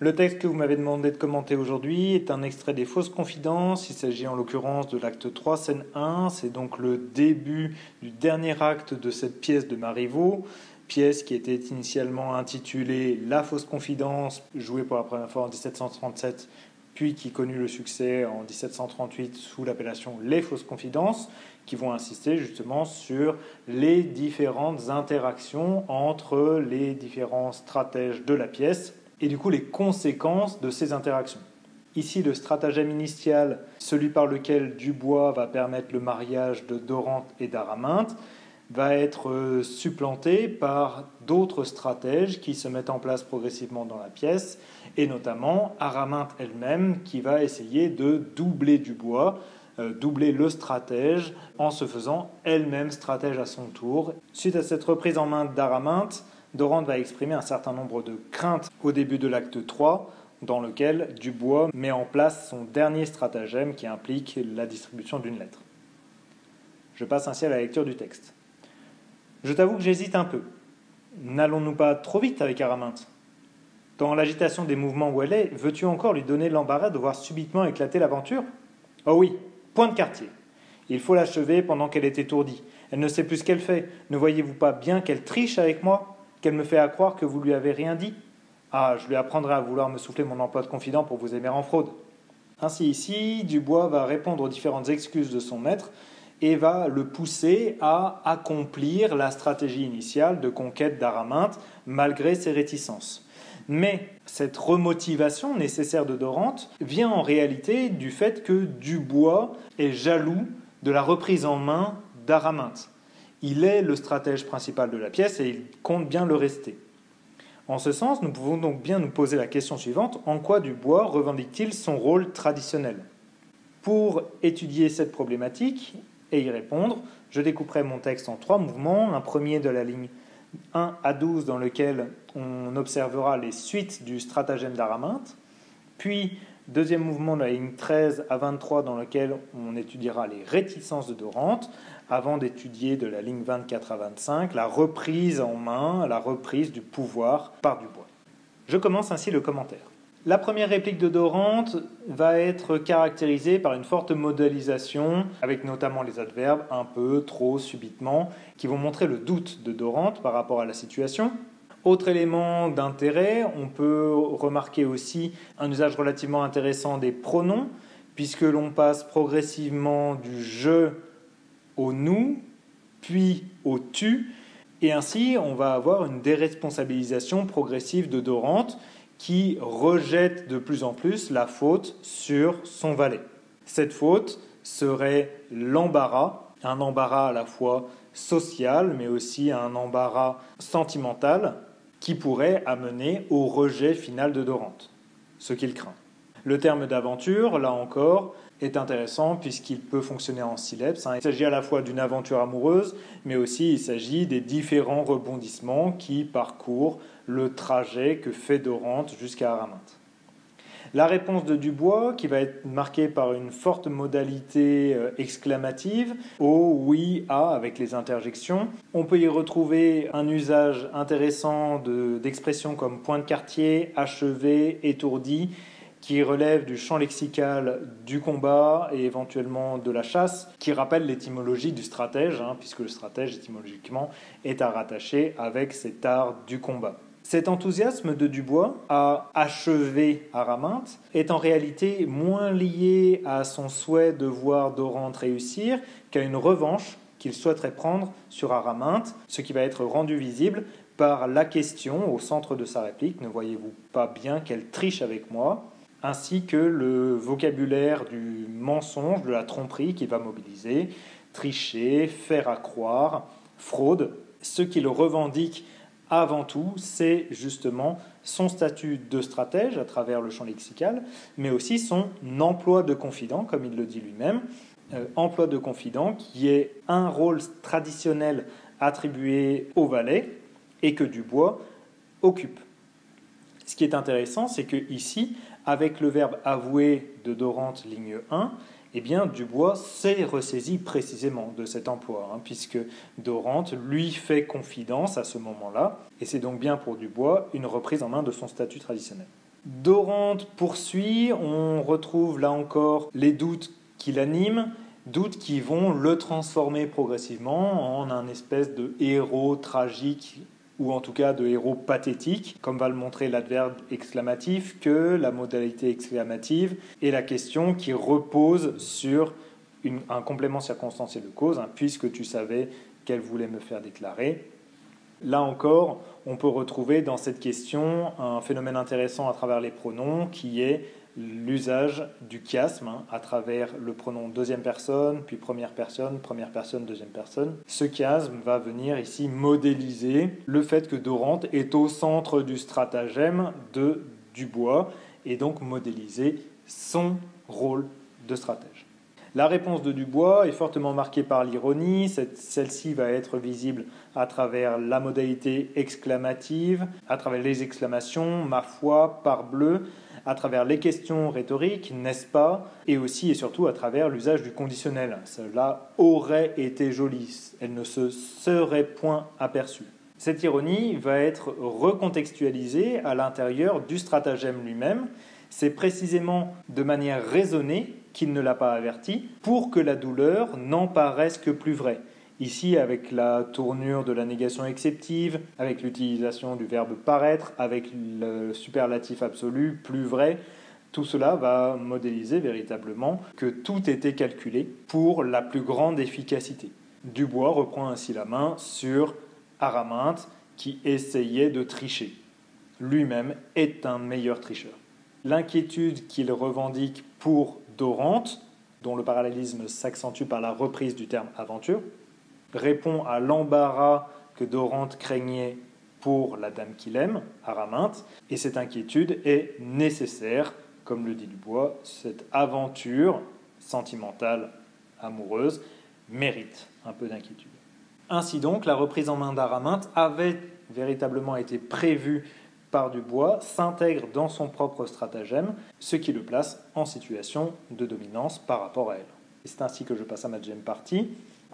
Le texte que vous m'avez demandé de commenter aujourd'hui est un extrait des Fausses Confidences. Il s'agit en l'occurrence de l'acte 3, scène 1. C'est donc le début du dernier acte de cette pièce de Marivaux, pièce qui était initialement intitulée La Fausse Confidence, jouée pour la première fois en 1737, puis qui connut le succès en 1738 sous l'appellation Les Fausses Confidences, qui vont insister justement sur les différentes interactions entre les différents stratèges de la pièce et du coup les conséquences de ces interactions. Ici, le stratagème initial, celui par lequel Dubois va permettre le mariage de Dorante et d'Araminte, va être supplanté par d'autres stratèges qui se mettent en place progressivement dans la pièce, et notamment Araminte elle-même qui va essayer de doubler Dubois, doubler le stratège en se faisant elle-même stratège à son tour. Suite à cette reprise en main d'Araminte, Dorante va exprimer un certain nombre de craintes au début de l'acte 3, dans lequel Dubois met en place son dernier stratagème qui implique la distribution d'une lettre. Je passe ainsi à la lecture du texte. Je t'avoue que j'hésite un peu. N'allons-nous pas trop vite avec Araminte ? Dans l'agitation des mouvements où elle est, veux-tu encore lui donner l'embarras de voir subitement éclater l'aventure ? Oh oui, point de quartier. Il faut l'achever pendant qu'elle est étourdie. Elle ne sait plus ce qu'elle fait. Ne voyez-vous pas bien qu'elle triche avec moi ? Qu'elle me fait à croire que vous lui avez rien dit ? Ah, je lui apprendrai à vouloir me souffler mon emploi de confident pour vous aimer en fraude. Ainsi ici, Dubois va répondre aux différentes excuses de son maître et va le pousser à accomplir la stratégie initiale de conquête d'Araminte malgré ses réticences. Mais cette remotivation nécessaire de Dorante vient en réalité du fait que Dubois est jaloux de la reprise en main d'Araminte. Il est le stratège principal de la pièce et il compte bien le rester. En ce sens, nous pouvons donc bien nous poser la question suivante, en quoi Dubois revendique-t-il son rôle traditionnel ? Pour étudier cette problématique et y répondre, je découperai mon texte en 3 mouvements, un premier de la ligne 1 à 12 dans lequel on observera les suites du stratagème d'Araminte, puis deuxième mouvement de la ligne 13 à 23 dans lequel on étudiera les réticences de Dorante, avant d'étudier de la ligne 24 à 25 la reprise en main, la reprise du pouvoir par Dubois. Je commence ainsi le commentaire. La première réplique de Dorante va être caractérisée par une forte modalisation, avec notamment les adverbes un peu, trop, subitement, qui vont montrer le doute de Dorante par rapport à la situation. Autre élément d'intérêt, on peut remarquer aussi un usage relativement intéressant des pronoms, puisque l'on passe progressivement du « je » au « nous », puis au « tu », et ainsi on va avoir une déresponsabilisation progressive de Dorante qui rejette de plus en plus la faute sur son valet. Cette faute serait l'embarras, un embarras à la fois social, mais aussi un embarras sentimental, qui pourrait amener au rejet final de Dorante, ce qu'il craint. Le terme d'aventure, là encore, est intéressant puisqu'il peut fonctionner en syllabes. Il s'agit à la fois d'une aventure amoureuse, mais aussi il s'agit des différents rebondissements qui parcourent le trajet que fait Dorante jusqu'à Araminte. La réponse de Dubois, qui va être marquée par une forte modalité exclamative, au, oui, à, avec les interjections. On peut y retrouver un usage intéressant d'expressions comme point de quartier, achevé, étourdi, qui relève du champ lexical du combat et éventuellement de la chasse, qui rappelle l'étymologie du stratège, puisque le stratège, étymologiquement, est à rattacher avec cet art du combat. Cet enthousiasme de Dubois à achever Araminte est en réalité moins lié à son souhait de voir Dorante réussir qu'à une revanche qu'il souhaiterait prendre sur Araminte, ce qui va être rendu visible par la question au centre de sa réplique « Ne voyez-vous pas bien qu'elle triche avec moi ?» ainsi que le vocabulaire du mensonge, de la tromperie qu'il va mobiliser, tricher, faire accroire, fraude. Ce qu'il revendique avant tout, c'est justement son statut de stratège à travers le champ lexical, mais aussi son emploi de confident, comme il le dit lui-même, emploi de confident qui est un rôle traditionnel attribué au valet et que Dubois occupe. Ce qui est intéressant, c'est que ici, avec le verbe avouer de Dorante, ligne 1, eh bien, Dubois s'est ressaisi précisément de cet emploi, puisque Dorante lui fait confidence à ce moment-là, et c'est donc bien pour Dubois une reprise en main de son statut traditionnel. Dorante poursuit, on retrouve là encore les doutes qui l'animent, doutes qui vont le transformer progressivement en un espèce de héros tragique ou en tout cas de héros pathétique, comme va le montrer l'adverbe exclamatif, que la modalité exclamative est la question qui repose sur un complément circonstanciel de cause, puisque tu savais qu'elle voulait me faire déclarer. Là encore, on peut retrouver dans cette question un phénomène intéressant à travers les pronoms qui est l'usage du chiasme à travers le pronom deuxième personne, puis première personne, deuxième personne. Ce chiasme va venir ici modéliser le fait que Dorante est au centre du stratagème de Dubois et donc modéliser son rôle de stratège. La réponse de Dubois est fortement marquée par l'ironie. Celle-ci va être visible à travers la modalité exclamative, à travers les exclamations, ma foi, parbleu, à travers les questions rhétoriques, n'est-ce pas, et aussi et surtout à travers l'usage du conditionnel. Cela aurait été joli, elle ne se serait point aperçue. Cette ironie va être recontextualisée à l'intérieur du stratagème lui-même. C'est précisément de manière raisonnée qu'il ne l'a pas averti pour que la douleur n'en paraisse que plus vraie. Ici, avec la tournure de la négation exceptive, avec l'utilisation du verbe paraître, avec le superlatif absolu, plus vrai, tout cela va modéliser véritablement que tout était calculé pour la plus grande efficacité. Dubois reprend ainsi la main sur Araminthe qui essayait de tricher. Lui-même est un meilleur tricheur. L'inquiétude qu'il revendique pour Dorante, dont le parallélisme s'accentue par la reprise du terme aventure, répond à l'embarras que Dorante craignait pour la dame qu'il aime, Araminthe, et cette inquiétude est nécessaire, comme le dit Dubois, cette aventure sentimentale, amoureuse, mérite un peu d'inquiétude. Ainsi donc, la reprise en main d'Araminthe avait véritablement été prévue par Dubois, s'intègre dans son propre stratagème, ce qui le place en situation de dominance par rapport à elle. Et c'est ainsi que je passe à ma deuxième partie.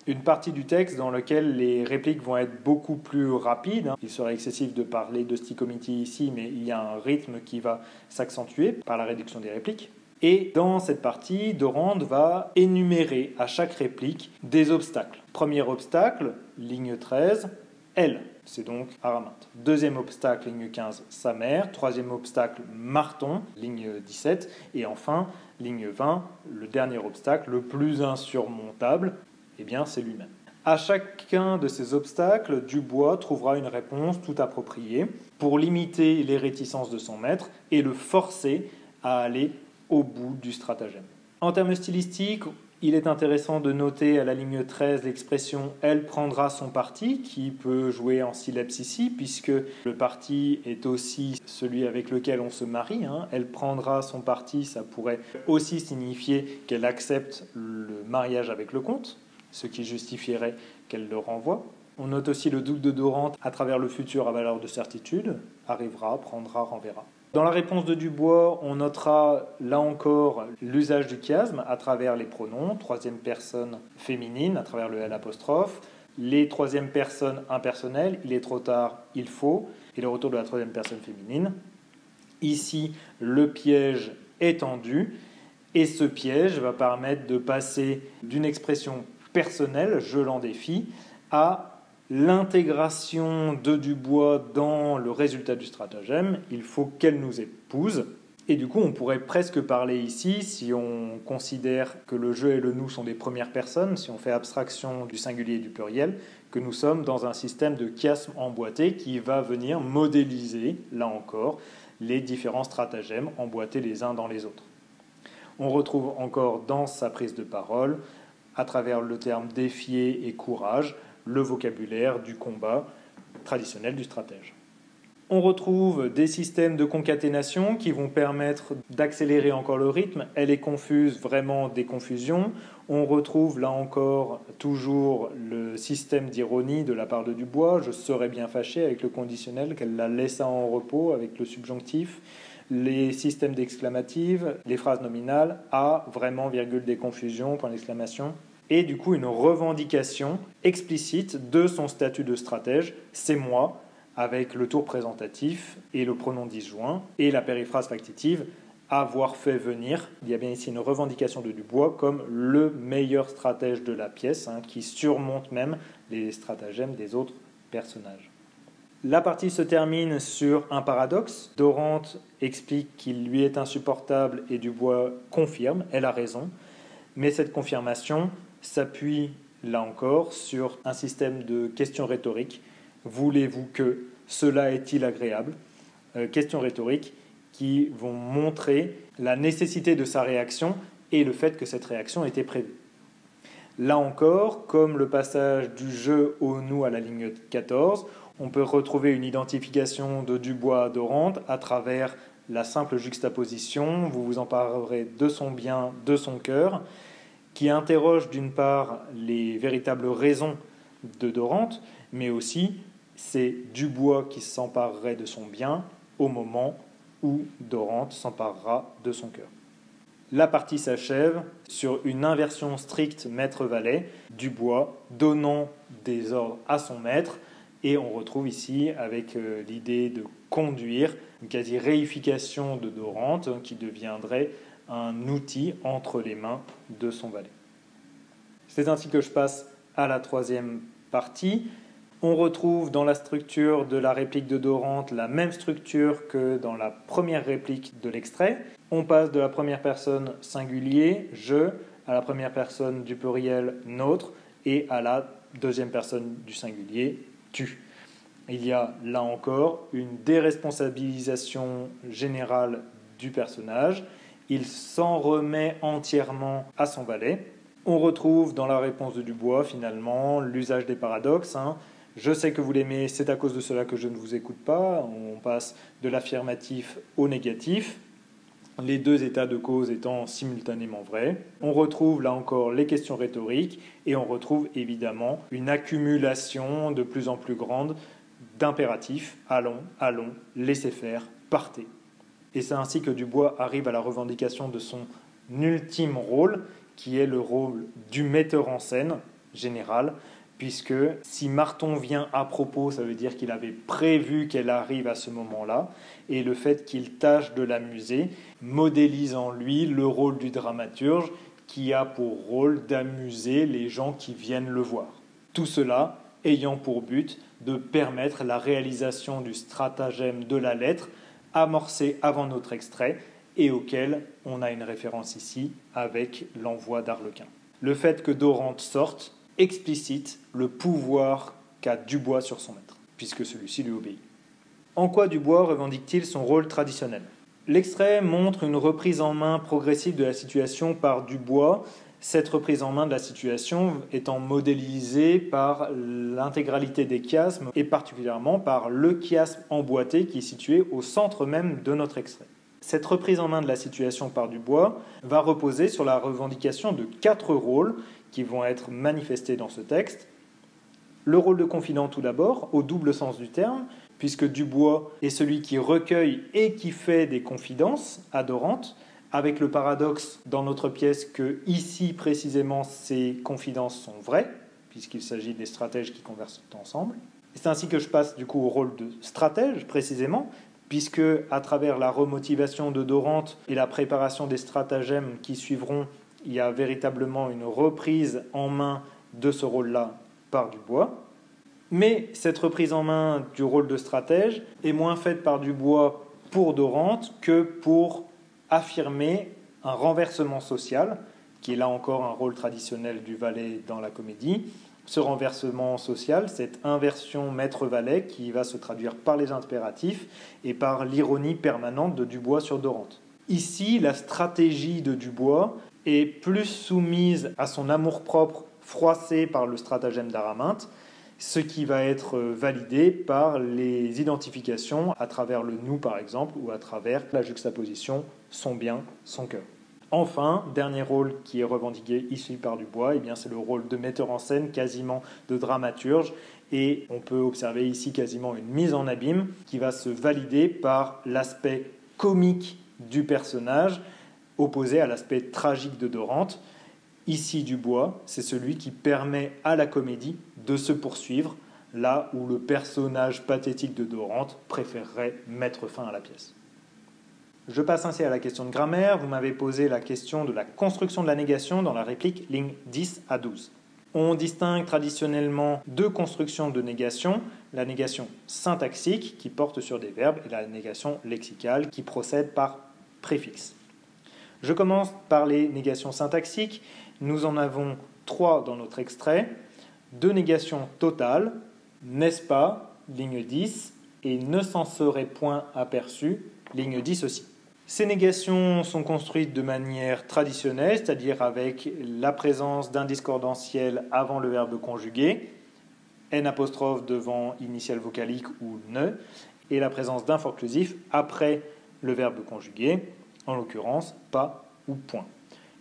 Une partie du texte dans laquelle les répliques vont être beaucoup plus rapides. Il serait excessif de parler de stichométie ici, mais il y a un rythme qui va s'accentuer par la réduction des répliques. Et dans cette partie, Dorante va énumérer à chaque réplique des obstacles. Premier obstacle, ligne 13, elle. C'est donc Araminthe. Deuxième obstacle, ligne 15, sa mère. Troisième obstacle, Marton, ligne 17. Et enfin, ligne 20, le dernier obstacle, le plus insurmontable, eh bien, c'est lui-même. À chacun de ces obstacles, Dubois trouvera une réponse tout appropriée pour limiter les réticences de son maître et le forcer à aller au bout du stratagème. En termes stylistiques, il est intéressant de noter à la ligne 13 l'expression « elle prendra son parti » qui peut jouer en syllabe ici puisque le parti est aussi celui avec lequel on se marie. Elle prendra son parti, ça pourrait aussi signifier qu'elle accepte le mariage avec le comte, ce qui justifierait qu'elle le renvoie. On note aussi le doute de Dorante à travers le futur à valeur de certitude, arrivera, prendra, renverra. Dans la réponse de Dubois, on notera là encore l'usage du chiasme à travers les pronoms, troisième personne féminine à travers le L', les troisième personnes impersonnelles, il est trop tard, il faut, et le retour de la troisième personne féminine. Ici, le piège est tendu, et ce piège va permettre de passer d'une expression personnelle, je l'en défie, à l'intégration de Dubois dans le résultat du stratagème. Il faut qu'elle nous épouse. Et du coup, on pourrait presque parler ici, si on considère que le je et le nous sont des premières personnes, si on fait abstraction du singulier et du pluriel, que nous sommes dans un système de chiasme emboîté qui va venir modéliser, là encore, les différents stratagèmes emboîtés les uns dans les autres. On retrouve encore dans sa prise de parole, à travers le terme défier et courage, le vocabulaire du combat traditionnel du stratège. On retrouve des systèmes de concaténation qui vont permettre d'accélérer encore le rythme. Elle est confuse, vraiment des confusions. On retrouve là encore toujours le système d'ironie de la part de Dubois. Je serais bien fâché avec le conditionnel qu'elle la laissa en repos avec le subjonctif. Les systèmes d'exclamative, les phrases nominales, à, vraiment, virgule, des confusions, point d'exclamation. Et du coup une revendication explicite de son statut de stratège, c'est moi, avec le tour présentatif et le pronom disjoint, et la périphrase factitive, avoir fait venir. Il y a bien ici une revendication de Dubois comme le meilleur stratège de la pièce, qui surmonte même les stratagèmes des autres personnages. La partie se termine sur un paradoxe. Dorante explique qu'il lui est insupportable et Dubois confirme, elle a raison, mais cette confirmation s'appuie là encore sur un système de questions rhétoriques. Voulez-vous que cela est-il agréable ? Questions rhétoriques qui vont montrer la nécessité de sa réaction et le fait que cette réaction était prévue. Là encore, comme le passage du je au nous à la ligne 14, on peut retrouver une identification de Dubois à Dorante à travers la simple juxtaposition, vous vous emparerez de son bien, de son cœur, qui interroge d'une part les véritables raisons de Dorante, mais aussi c'est Dubois qui s'emparerait de son bien au moment où Dorante s'emparera de son cœur. La partie s'achève sur une inversion stricte maître-valet, Dubois donnant des ordres à son maître, et on retrouve ici avec l'idée de conduire, une quasi-réification de Dorante qui deviendrait un outil entre les mains de son valet. C'est ainsi que je passe à la troisième partie. On retrouve dans la structure de la réplique de Dorante la même structure que dans la première réplique de l'extrait. On passe de la première personne singulier, je, à la première personne du pluriel, notre, et à la deuxième personne du singulier, tu. Il y a là encore une déresponsabilisation générale du personnage. Il s'en remet entièrement à son valet. On retrouve dans la réponse de Dubois, finalement, l'usage des paradoxes. Je sais que vous l'aimez, c'est à cause de cela que je ne vous écoute pas. On passe de l'affirmatif au négatif, les deux états de cause étant simultanément vrais. On retrouve là encore les questions rhétoriques et on retrouve évidemment une accumulation de plus en plus grande d'impératifs. Allons, allons, laissez faire, partez. Et c'est ainsi que Dubois arrive à la revendication de son ultime rôle, qui est le rôle du metteur en scène général, puisque si Marton vient à propos, ça veut dire qu'il avait prévu qu'elle arrive à ce moment-là, et le fait qu'il tâche de l'amuser modélise en lui le rôle du dramaturge qui a pour rôle d'amuser les gens qui viennent le voir. Tout cela ayant pour but de permettre la réalisation du stratagème de la lettre amorcé avant notre extrait et auquel on a une référence ici avec l'envoi d'Arlequin. Le fait que Dorante sorte explicite le pouvoir qu'a Dubois sur son maître, puisque celui-ci lui obéit. En quoi Dubois revendique-t-il son rôle traditionnel ? L'extrait montre une reprise en main progressive de la situation par Dubois, cette reprise en main de la situation étant modélisée par l'intégralité des chiasmes et particulièrement par le chiasme emboîté qui est situé au centre même de notre extrait. Cette reprise en main de la situation par Dubois va reposer sur la revendication de 4 rôles qui vont être manifestés dans ce texte. Le rôle de confident tout d'abord, au double sens du terme, puisque Dubois est celui qui recueille et qui fait des confidences à Dorante, avec le paradoxe dans notre pièce que ici précisément ces confidences sont vraies, puisqu'il s'agit des stratèges qui conversent ensemble. C'est ainsi que je passe du coup au rôle de stratège précisément, puisque à travers la remotivation de Dorante et la préparation des stratagèmes qui suivront, il y a véritablement une reprise en main de ce rôle-là par Dubois. Mais cette reprise en main du rôle de stratège est moins faite par Dubois pour Dorante que pour affirmer un renversement social, qui est là encore un rôle traditionnel du valet dans la comédie. Ce renversement social, cette inversion maître-valet qui va se traduire par les impératifs et par l'ironie permanente de Dubois sur Dorante. Ici, la stratégie de Dubois est plus soumise à son amour-propre froissé par le stratagème d'Araminte, ce qui va être validé par les identifications à travers le nous par exemple ou à travers la juxtaposition son bien, son cœur. Enfin, dernier rôle qui est revendiqué ici par Dubois, c'est le rôle de metteur en scène, quasiment de dramaturge, et on peut observer ici quasiment une mise en abîme qui va se valider par l'aspect comique du personnage opposé à l'aspect tragique de Dorante. Ici, Dubois, c'est celui qui permet à la comédie de se poursuivre là où le personnage pathétique de Dorante préférerait mettre fin à la pièce. Je passe ainsi à la question de grammaire. Vous m'avez posé la question de la construction de la négation dans la réplique lignes 10 à 12. On distingue traditionnellement deux constructions de négation, la négation syntaxique qui porte sur des verbes et la négation lexicale qui procède par préfixe. Je commence par les négations syntaxiques. Nous en avons 3 dans notre extrait. 2 négations totales, n'est-ce pas, ligne 10, et ne s'en serait point aperçu, ligne 10 aussi. Ces négations sont construites de manière traditionnelle, c'est-à-dire avec la présence d'un discordantiel avant le verbe conjugué, n' devant initiale vocalique ou ne, et la présence d'un forclusif après le verbe conjugué, en l'occurrence pas ou point.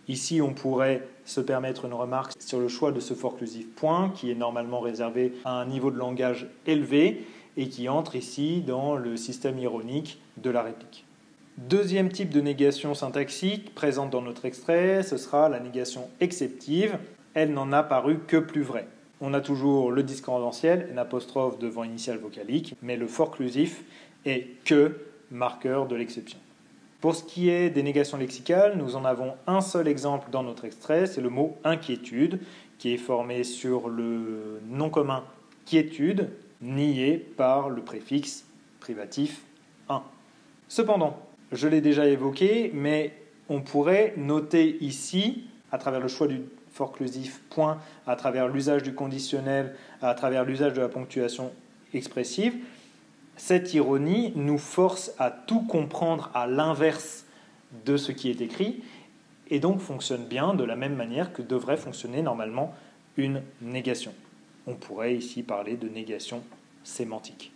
Ici, on pourrait se permettre une remarque sur le choix de ce forclusif point, qui est normalement réservé à un niveau de langage élevé et qui entre ici dans le système ironique de la réplique. Deuxième type de négation syntaxique présente dans notre extrait, ce sera la négation exceptive. Elle n'en a paru que plus vraie. On a toujours le discordantiel, n' devant initiale vocalique, mais le forclusif est que marqueur de l'exception. Pour ce qui est des négations lexicales, nous en avons un seul exemple dans notre extrait, c'est le mot inquiétude, qui est formé sur le nom commun quiétude, nié par le préfixe privatif un. Cependant, je l'ai déjà évoqué, mais on pourrait noter ici, à travers le choix du forclusif point, à travers l'usage du conditionnel, à travers l'usage de la ponctuation expressive, cette ironie nous force à tout comprendre à l'inverse de ce qui est écrit et donc fonctionne bien de la même manière que devrait fonctionner normalement une négation. On pourrait ici parler de négation sémantique.